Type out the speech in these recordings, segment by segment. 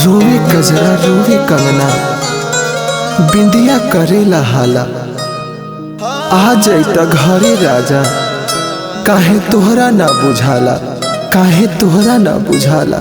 रोवे कजरा रोवे कंगना, बिंदिया करेला हाला। आ जैता घरे राजा, काहे तोहरा ना बुझाला, काहे तोहरा ना बुझाला।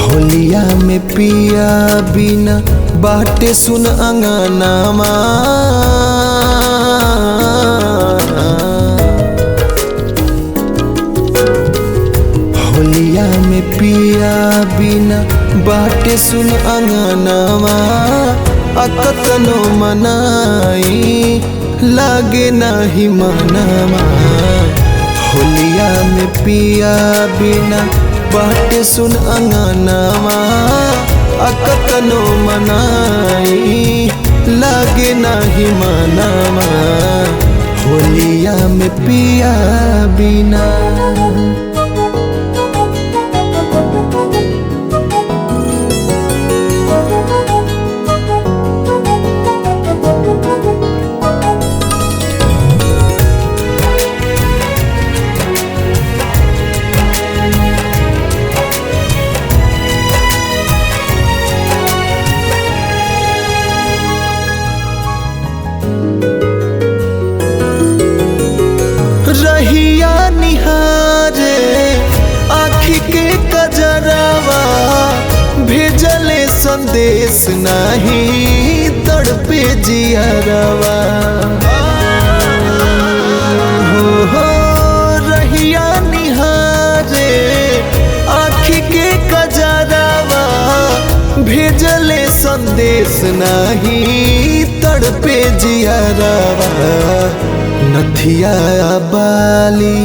होलिया में पिया बिना बाटे सुन अंगनामा। होलिया में पिया बिना बाटे सुन अंगनामा। अकतनो मनाई लागे नाही मनामा। होलिया में पिया बिना बाटे सुन अंगनामा। अकतनो मनाई लागे नाही मनामा। होलिया में पिया बिना। रहिया निहारे आँखी के कजरावा। भेजले संदेश नहीं तड़पे जियरवा। हो रहिया निहारे आँखी के कजरावा। भेजले संदेश नहीं तड़पे जियरवा। नथिया बाली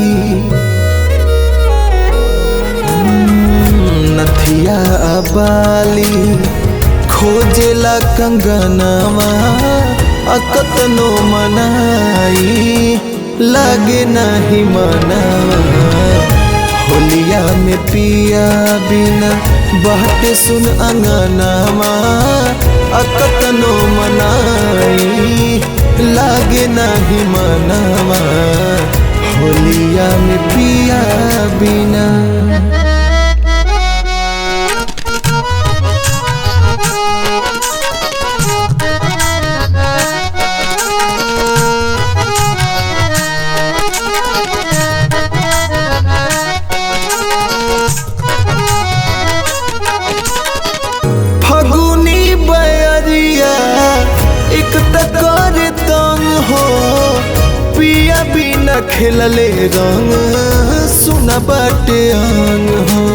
नथिया बाली खोजेला कंगनवा। अकतनो मनाई लागे नाही मनावा। होलिया में पिया बिना बाटे सुन अंगनामा। अकतनो मनाई लागे नाही मनावा। होलिया में पिया बिना। फगुनी बयरिया एक तकर तंग हो। पिया बिना खेलले रंग सुना बाटे अंग हो।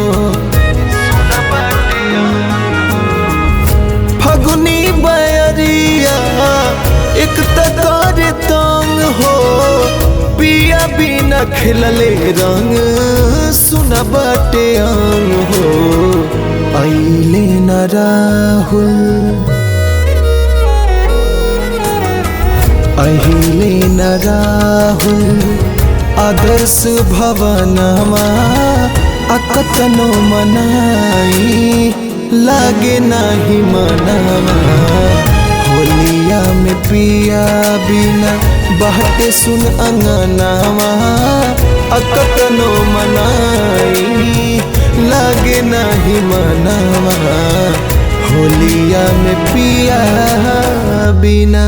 फगुनी बयरिया एक तकर तंग हो। पिया बिना खेलले रंग सुना बाटे अंग हो। आइले न राहुल अहिले न राहुल आदर्श भवनमा। अकतनो मनाई लागे नाही मनावा। होलिया में पिया बिना बाटे सुन अंगनामा। अकतनो मनाई लागे नाही मनावा। होलिया में पिया बिना।